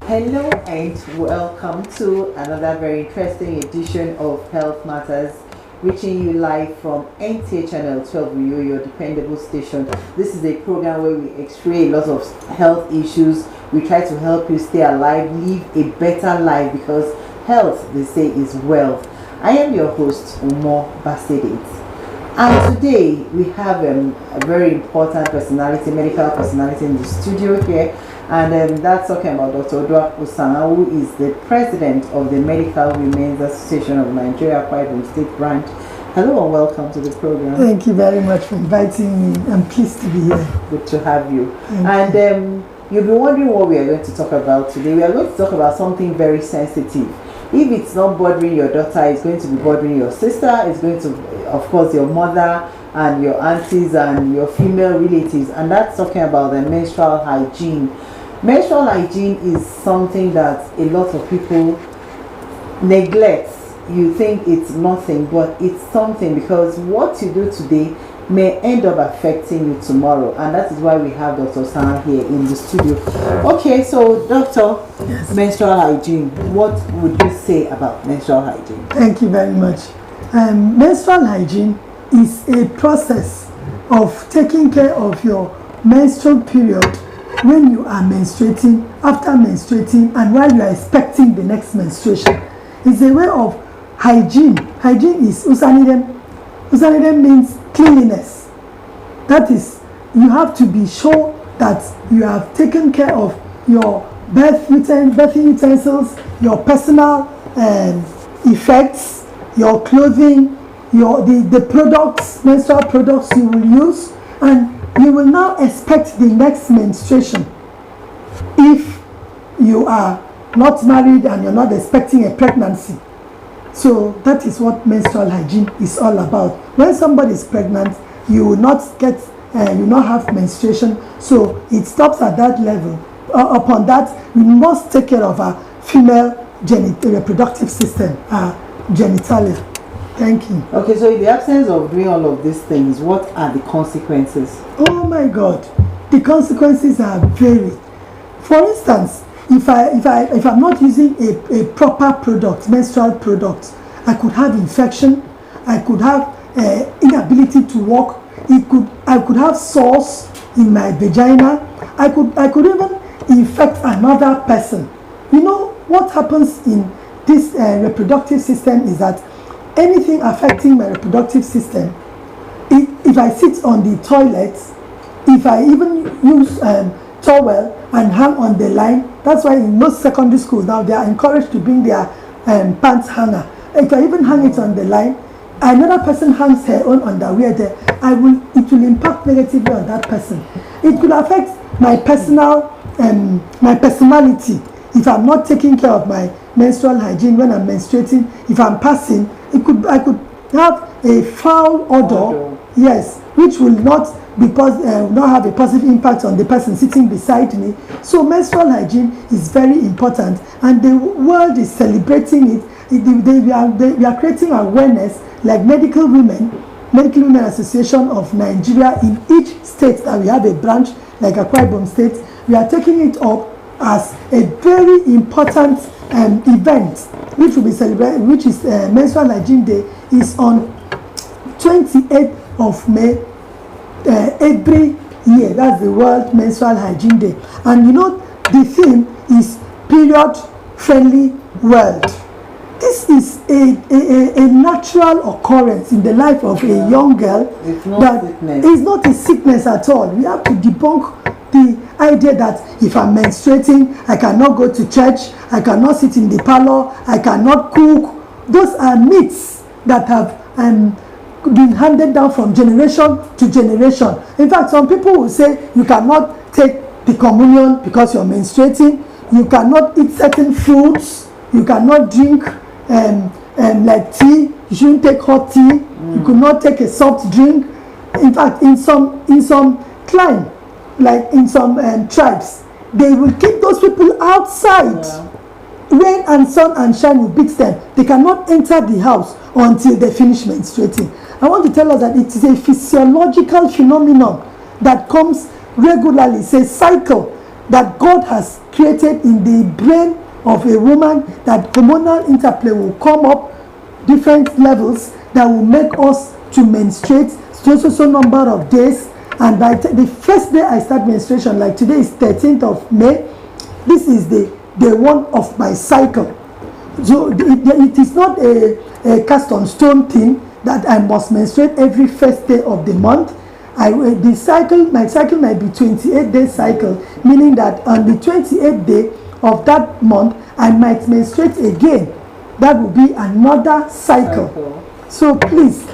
Hello and welcome to another very interesting edition of Health Matters, reaching you live from NTA Channel 12, your dependable station. This is a program where we x-ray a lot of health issues. We try to help you stay alive, live a better life, because health, they say, is wealth. I am your host, Umo Basedit. And today we have a very important personality, medical personality in the studio here. And that's talking about Dr. Odua Osana, who is the president of the Medical Women's Association of Nigeria, Akwa Ibom State Branch. Hello and welcome to the program. Thank you very much for inviting me. I'm pleased to be here. Good to have you. You'll be wondering what we are going to talk about today. We are going to talk about something very sensitive. If it's not bothering your daughter, it's going to be bothering your sister, it's going to, of course, your mother and your aunties and your female relatives. And that's talking about the menstrual hygiene. Menstrual hygiene is something that a lot of people neglect. You think it's nothing, but it's something, because what you do today may end up affecting you tomorrow. And that is why we have Dr. San here in the studio. Okay, so Doctor, yes. Menstrual hygiene. What would you say about menstrual hygiene? Thank you very much. Menstrual hygiene is a process of taking care of your menstrual period when you are menstruating, after menstruating, and while you are expecting the next menstruation. It's a way of hygiene. Hygiene is usanidem. Usanidem means cleanliness. That is, you have to be sure that you have taken care of your birthing utensils, your personal effects, your clothing, the products, menstrual products you will use, and you will now expect the next menstruation. If you are not married and you're not expecting a pregnancy. So that is what menstrual hygiene is all about. When somebody is pregnant, you will not get, you will not have menstruation. So it stops at that level. Upon that, we must take care of our female reproductive system, our genitalia. Thank you. Okay, so in the absence of doing all of these things, what are the consequences? Oh my God, the consequences are varied. For instance, if I'm not using a proper product, menstrual product, I could have infection. I could have inability to walk. I could have sores in my vagina. I could even infect another person. You know what happens in this reproductive system is that anything affecting my reproductive system, if I sit on the toilet, if I even use towel and hang on the line, that's why in most secondary schools now they are encouraged to bring their pants hanger. If I even hang it on the line, another person hangs her own underwear there, it will impact negatively on that person. It could affect my my personality. If I'm not taking care of my menstrual hygiene when I'm menstruating, if I'm passing, I could have a foul odor, yes, which will not have a positive impact on the person sitting beside me. So menstrual hygiene is very important, and the world is celebrating it. We are creating awareness, like Medical Women Association of Nigeria, in each state that we have a branch, like Akwa Ibom State. We are taking it up as a very important event, which will be celebrated, which is Menstrual Hygiene Day, is on 28th of May every year. That's the World Menstrual Hygiene Day. And you know, the theme is period friendly world. This is a natural occurrence in the life of a young girl. It's not sickness. It's not a sickness at all. We have to debunk the idea that if I'm menstruating, I cannot go to church, I cannot sit in the parlor, I cannot cook. Those are myths that have been handed down from generation to generation. In fact, some people will say you cannot take the communion because you're menstruating, you cannot eat certain foods, you cannot drink like tea, you shouldn't take hot tea, you could not take a soft drink. In fact, in some climate, like in some tribes, they will keep those people outside. Yeah. Rain and sun and shine will beat them. They cannot enter the house until they finish menstruating. I want to tell us that it is a physiological phenomenon that comes regularly. It's a cycle that God has created in the brain of a woman, that hormonal interplay will come up different levels that will make us to menstruate so number of days. And by the first day I start menstruation, like today is 13th of May, this is the day one of my cycle. So it is not a cast on stone thing that I must menstruate every first day of the month. My cycle might be 28-day cycle, meaning that on the 28th day of that month, I might menstruate again. That will be another cycle. So please,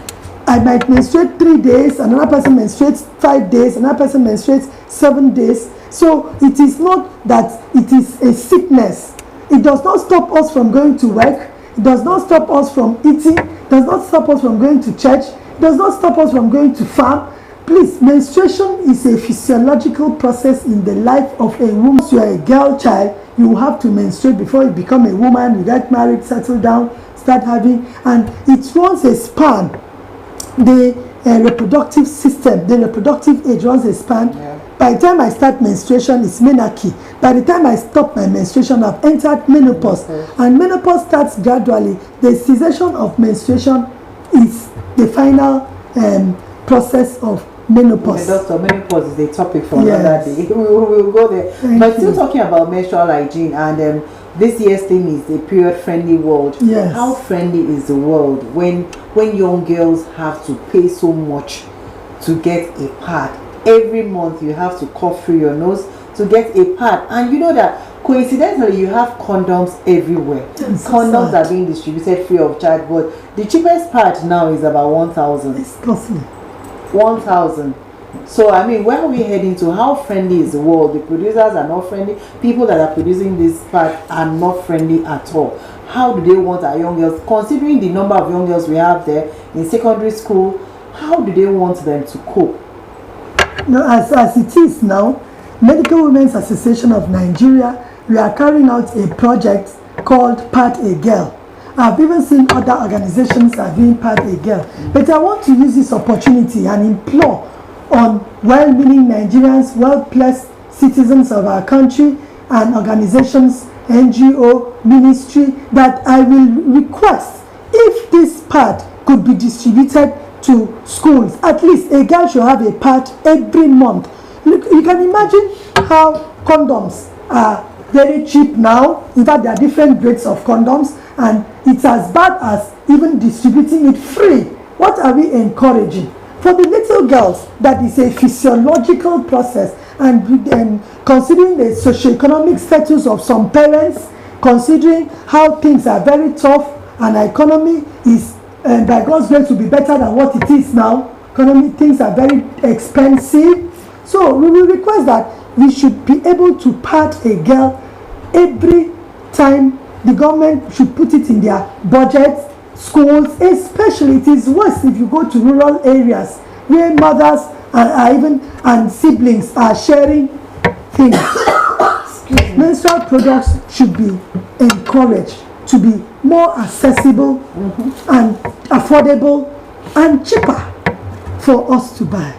I might menstruate 3 days, another person menstruates 5 days, another person menstruates 7 days. So it is not that it is a sickness. It does not stop us from going to work. It does not stop us from eating. It does not stop us from going to church. It does not stop us from going to farm. Please, menstruation is a physiological process in the life of a woman. Once you are a girl child, you have to menstruate before you become a woman. You get married, settle down, start having, and it runs a span. The reproductive system, the reproductive age runs a span. Yeah. By the time I start menstruation, it's menarche. By the time I stop my menstruation, I've entered menopause. And menopause starts gradually. The cessation of menstruation is the final process of menopause. Okay, doctor, menopause is a topic for another day. We'll go there. But still talking about menstrual hygiene, and this year's theme is a period-friendly world. Yes. How friendly is the world when young girls have to pay so much to get a pad? Every month you have to cough through your nose to get a pad, and you know that coincidentally you have condoms everywhere. Condoms are being distributed free of charge, but the cheapest pad now is about 1,000. It's costly. 1,000. So I mean, where are we heading to? How friendly is the world? The producers are not friendly. People that are producing this pad are not friendly at all. How do they want our young girls, considering the number of young girls we have there in secondary school? How do they want them to cope? No, as it is now, Medical Women's Association of Nigeria, we are carrying out a project called Pad a Girl. I've even seen other organizations are doing Pad a Girl. But I want to use this opportunity and implore on well-meaning Nigerians, well-placed citizens of our country and organizations, NGO, ministry, that I will request, if this pad could be distributed to schools, at least a girl should have a pad every month. You can imagine how condoms are very cheap now. In fact, there are different grades of condoms, and it's as bad as even distributing it free. What are we encouraging? For the little girls, that is a physiological process, and considering the socioeconomic status of some parents, considering how things are very tough, and our economy is by God's grace to be better than what it is now. Economy, things are very expensive. So we will request that we should be able to pad a girl every time. The government should put it in their budgets. Schools, especially, it is worse if you go to rural areas where mothers and siblings are sharing things. Menstrual products should be encouraged to be more accessible and affordable and cheaper for us to buy.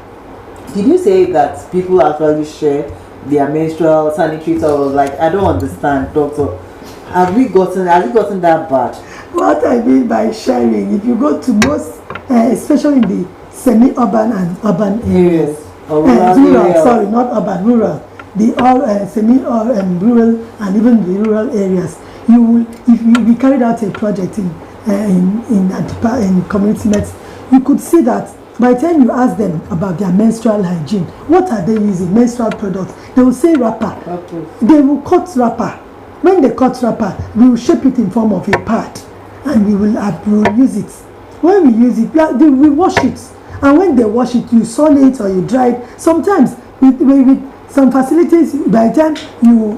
Did you say that people actually share their menstrual sanitary towels? Like, I don't understand, doctor. Have you gotten that bad? What I mean by sharing, if you go to most, especially in the semi-urban and urban areas, rural, sorry, not urban, rural, the all semi-rural and even the rural areas, you will, if we carried out a project in community medicine, you could see that by the time you ask them about their menstrual hygiene, what are they using? Menstrual products. They will say wrapper. Okay. They will cut wrapper. When they cut wrapper, we will shape it in form of a pad, and we will use it. When we use it, we wash it, and when they wash it, you sun it or you dry it. Sometimes with some facilities, by the time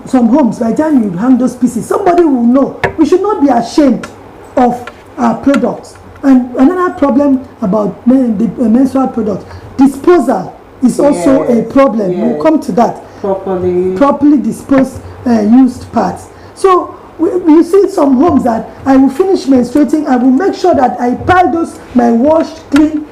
some homes, by the time you hang those pieces, somebody will know. We should not be ashamed of our products. And another problem about the menstrual products, disposal is also a problem. We'll come to that. Properly disposed used parts. So you see some homes that I will finish menstruating, I will make sure that I pile my washed clean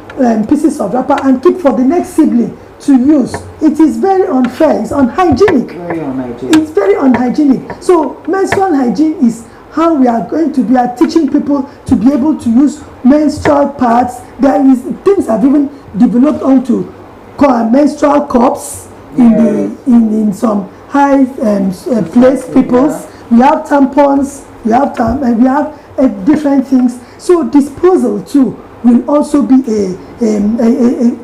pieces of wrapper and keep for the next sibling to use. It is very unfair. It's unhygienic. Very unhygienic. It's very unhygienic. So menstrual hygiene is how we are going to be teaching people to be able to use menstrual pads. There is things have even developed onto menstrual cups in some high place peoples. We have tampons. We have different things. So disposal too will also be a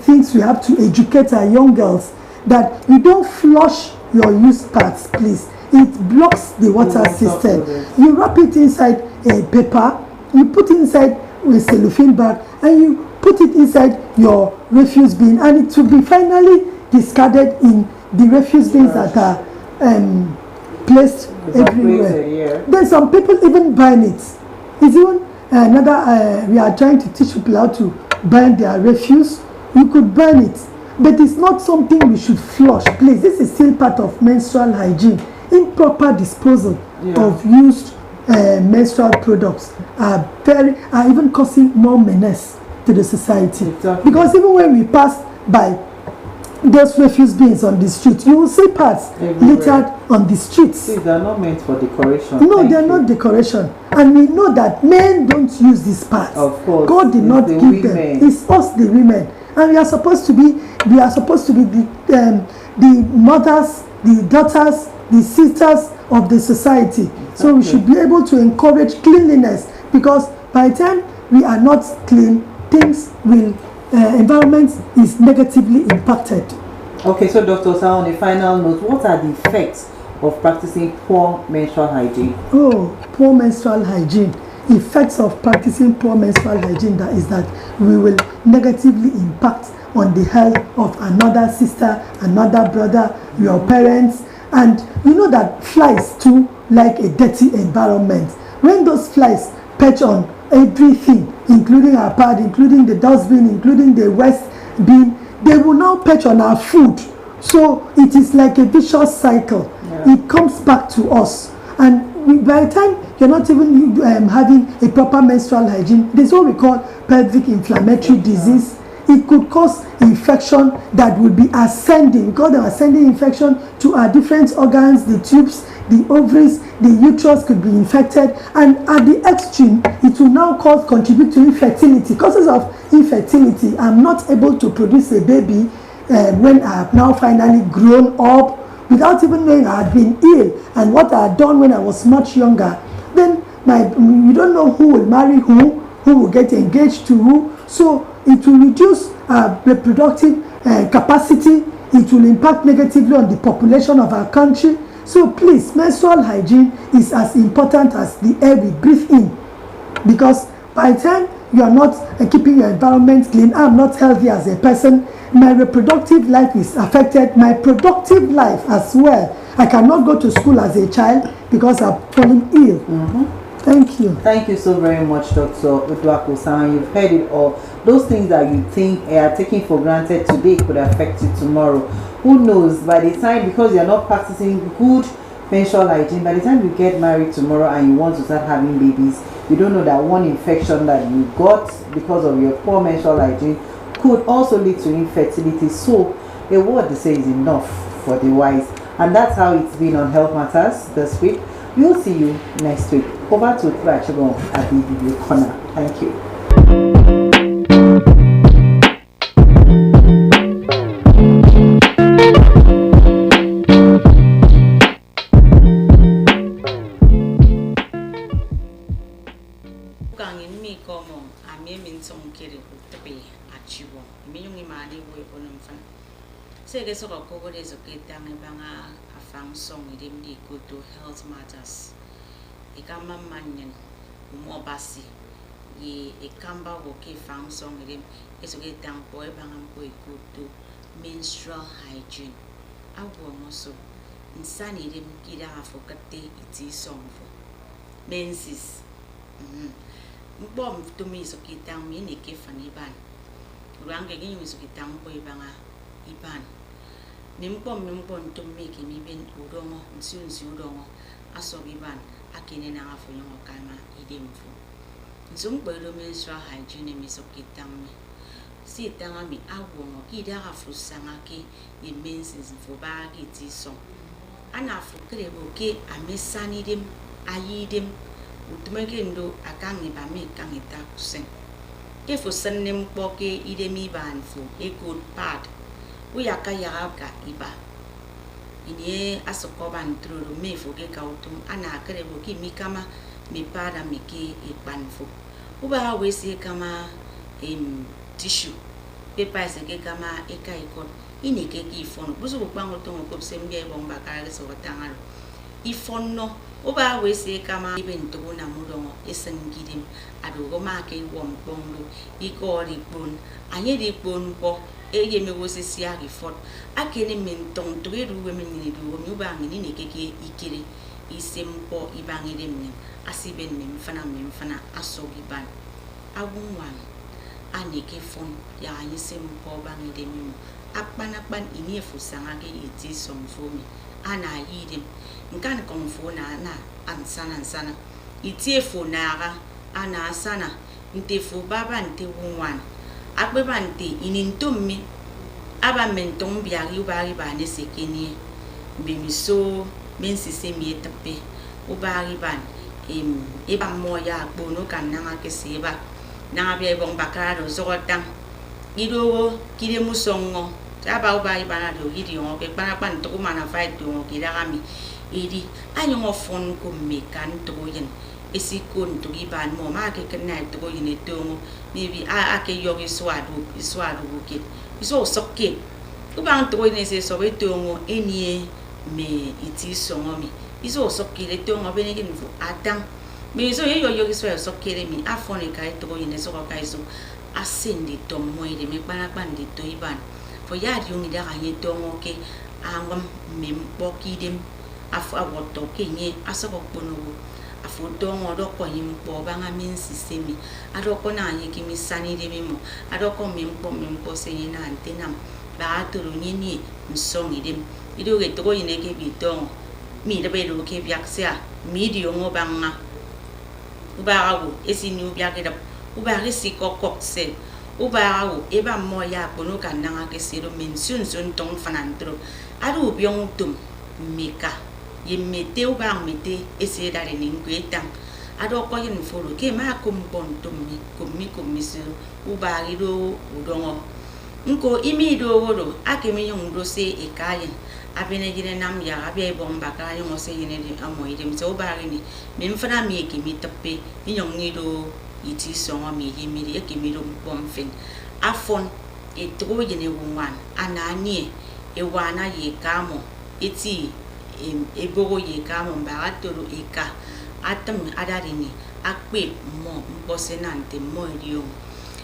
things we have to educate our young girls that you don't flush your used pads, please. It blocks the water system. You wrap it inside a paper, you put it inside a cellophane bag, and you put it inside your refuse bin, and it will be finally discarded in the refuse bins that are placed everywhere. Then some people even burn it. It's even we are trying to teach people how to burn their refuse. You could burn it, but it's not something we should flush, please. This is still part of menstrual hygiene. Improper disposal of used menstrual products are even causing more menace to the society. Exactly. Because even when we pass by those refuse bins on the street, you will see pads littered on the streets. See, they are not meant for decoration. No, they are not decoration. And we know that men don't use these pads. Of course. God did not give them. It's us, the women. And we are supposed to be the mothers, the daughters, the sisters of the society. Exactly. So we should be able to encourage cleanliness, because by the time we are not clean, things will environment is negatively impacted. Okay, so Dr. Sa, on a final note, what are the effects of practicing poor menstrual hygiene? Oh, poor menstrual hygiene. Effects of practicing poor menstrual hygiene is that we will negatively impact on the health of another sister, another brother, your parents. And you know that flies too like a dirty environment. When those flies perch on everything, including our pad, including the dustbin, including the waste bin, they will now perch on our food. So it is like a vicious cycle. It comes back to us. And by the time you're not even having a proper menstrual hygiene, there's what we call pelvic inflammatory disease. It could cause infection that would be ascending. We call them ascending infection to our different organs, the tubes, the ovaries, the uterus could be infected, and at the extreme, it will now contribute to infertility. Causes of infertility: I'm not able to produce a baby when I have now finally grown up, without even knowing I had been ill and what I had done when I was much younger. Then you don't know who will marry who will get engaged to who. So it will reduce our reproductive capacity. It will impact negatively on the population of our country. So please, menstrual hygiene is as important as the air we breathe in, because by the time you are not keeping your environment clean, I'm not healthy as a person, my reproductive life is affected, my productive life as well. I cannot go to school as a child because I'm falling ill. Thank you. Thank you so very much, Dr. Uduako-san. You've heard it all. Those things that you think are taken for granted today could affect you tomorrow. Who knows? By the time, because you're not practicing good menstrual hygiene, by the time you get married tomorrow and you want to start having babies, you don't know that one infection that you got because of your poor menstrual hygiene could also lead to infertility. So a word they say is enough for the wise. And that's how it's been on Health Matters this week. We'll see you next week. Over to Trachibon at the video corner. Thank you. Go to Health Matters. Ikamba manyan umobasi ye ikamba woke fang song idim esoge dampo e bangam ko go to menstrual hygiene. Awo moso insani idim kida afokate iti song for menses. Mbom to me so kitang mi ni ke fani ban. Urange gi so kitang ko ibanga iban. Mimpom to make me ben udongo nsi udongo asobiban akine na afo yongo kama idemfo nsumbo do menstrual hygiene mi so kitami si tangami awongo ki dara fusanga ke imenses fo ba ki ti so ana fu krebo ke amesani dem ayidem utumeke ndo akangi ba me kangita kusen ke fo sannem poke idemi ban fu e good pad uyaka yarabka iba ini asokoban truru me fu ke kautum ana krebo ki mikama mi para mi ke e banfo uba wesi kama tissue pepa se ke kama e kai ko ini ke ki fono busu bango to ko semge bomba ka so tangalo I fono uba wesi kama iben to na mudongo esengidim adogo ma ke wom bondo I ko ri pon anye di pon po eye me wosi sia ri fot akene men ton to ru we men ni do mi uba ngini ne ke ikire isempo ibangire men asiben men fana asogi ban awunwan aneke fon ya isempo bangire men akpan ini fusanga ke iti somfomi ana yidem nkan konfo na ansana iti efo na ana sana ntefo baba nte wunwan akbebante inintommi aba mentom biari ubari bane sekeni bemiso mensise mietape ubari ban eba moya bono kananga keseba na bia bon bakaro zogotang ido kire musongo aba ubari bana do gidio ke bana pan to mana fight do kirami idi anyongo fon ko mekan to yen esikon to giban mo ma ke kenal to yen to maybe ake yogi swadu buket iso sokke ubang to yen se so betongo enie me iti songomi iso sokke le to ngo benegin fu atang me iso yogi sokke le mi afone kai to yen so kai so asindi to moide me bana bandi to iban for ya yungi da ganye to ngo ke angam mem bokidem afu aboto kenye asoko bonobo afu to ngo do ko yimpo banga min sistemi adoko na anye kimi sani de memo adoko mempo se yina antenam ba turu nyini msongi dem ido ge to yine ke bidong mi de be do ke biaksia mi di ngo banga ubago esini ubiake da ubare sikokokse ubago eba moya bono kananga ke sero mention zon tong fanantro adu biong tum meka yemete ubang mete ese dare ninguetang ado ko yin folo ke ma kumpon tum mi komiso ubari do udongo nko imi do wodo akemi yung do se ekayen abene gine nam ya abe bomba ka yung se yine di amoy dem so ubari ni memfana mi ekimi tappe yung ni do iti songo mi yimiri ekimi do bomfen afon etro yene wunwan ananie ewana ye kamo eti ebogo ye kamo mbaratoro eka atam adarini akpe mo mposenante mo rio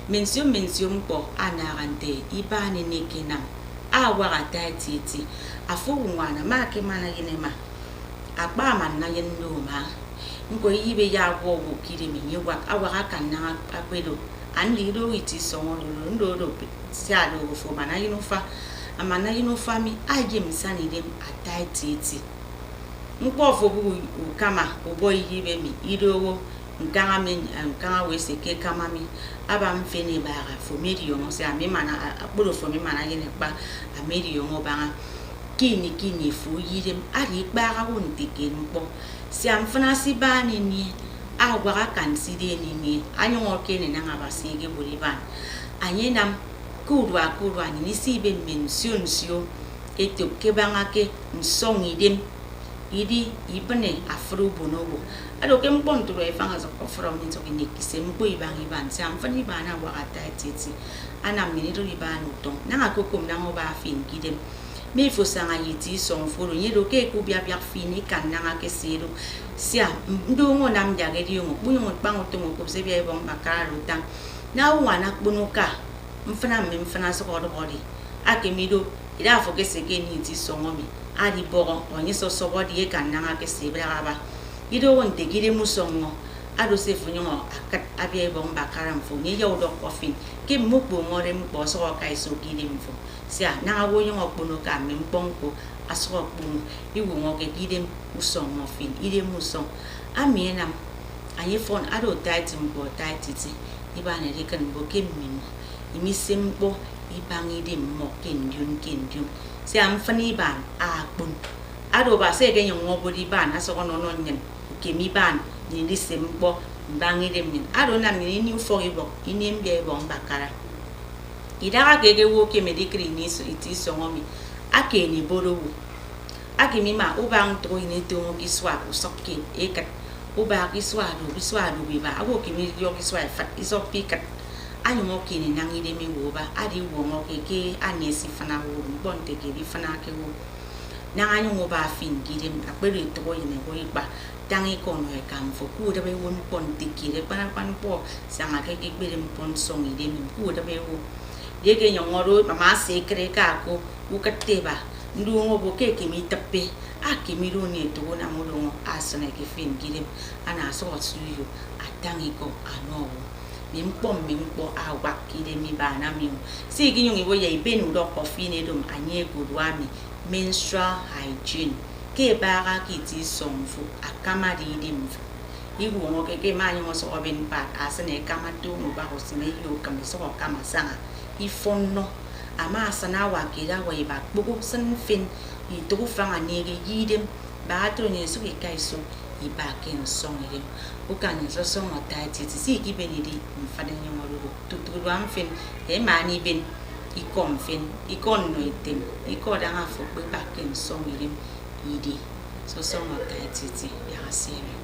mention po anarante ibane nekena awara tatiti afu nwana make mana yinema akpa manna yendo ma ngo yibe ya wo kire minye wa awara kana akwedo anli do iti songo ndo sia do fo mana yinufa amana yinufa mi aje misani dem atatiti nkpo fo bu kama obo yibe mi idowo nkanga wese ke kama mi aba mfene bara fo medio mo se ami mana akporo fo mi mana yene pa amedio mo banga kini fo yidem ari bara wonte ke mpo si amfana si bani ni agwara kan si de ni anyo ke ne na ngabasi ge boliban anyena kudwa ni si be mention sio eto ke banga ke nsongi dem idi ibane afro bonobo ado ke mponto re fanga zo ko from ni to ni kisem ko ibangi ban sam fani bana wa atatiti anam ni ro ibanu ton na akokom na oba fin kidem me fo sanga yiti son foro ni do ke ku bia fini kan na ke sero sia ndo ngo nam jage di ngo bunyo bango to ngo ko se bia bon bakaro tan na wana bunuka mfana so ko do body akemido ida fo ke se ke ni ti songo mi adi bogo onye so body e kan na ke se bia ba ido wonte gire musongo ado se funyo akat abia bon bakara mfo ni yo do coffin ke mukbo ngore mbo so ka iso gire mfo sia na wo yo okpono ka me mponko aso okpono iwo ngoke gire musongo fin ide musong amiena Anye phone ado tight mbo tight iti. Iba ne de kan bo kem mimo. Imi sempo ibangi de mo kendyun. Se am fani ban a bun. Ado ba se gen yung ngobodi ban aso kono no nyen. Kemi ban ni di sempo bangi de min. Ado na mi ni ufo ibo ini mbia ibo mbakara. Idara gege wo ke medikri ni so iti so ngomi. Ake ni boro wo. Ake mi ma ubang tro ini to ngi swa usokke ekat. Uba kiswado biba abo kimi yo kiswa fat iso pikat anyo mo kini nangi de mi wo ba adi wo mo ke anesi fana wo bon te ke di fana ke wo na anyo mo ba fin gidem akbere to yene wo iba tangi kono e kam fo ku de be won pon te ke de pan po sanga ke bere pon song ide mi ku de be wo de ke nyongoro mama se kre ka ko u kateba ndu ngo bo ke kimi tape kimi ro ni to na mo do asana ke fin gidem ana so suyo atangi ko ano mimpo awa kide mi bana mi si ginyong iwo ye benu do coffee ne dum anye gudwami menstrual hygiene ke bara kiti somfu akama di dimfu iwu ngo ke manyo so oben pat asana kama to no ba hosine yo kamiso kama sanga ifonno ama asana wa kida wa iba bugu san fin I to fanga nege yidem ba to ni so kai so I ba ken song ide o kan so song o ta ti si ki benidi mfade nyomoro to am fin e mani ben I kom fin I kon no item I ko da ha fo ba ken song ide so song o ta ti ya sere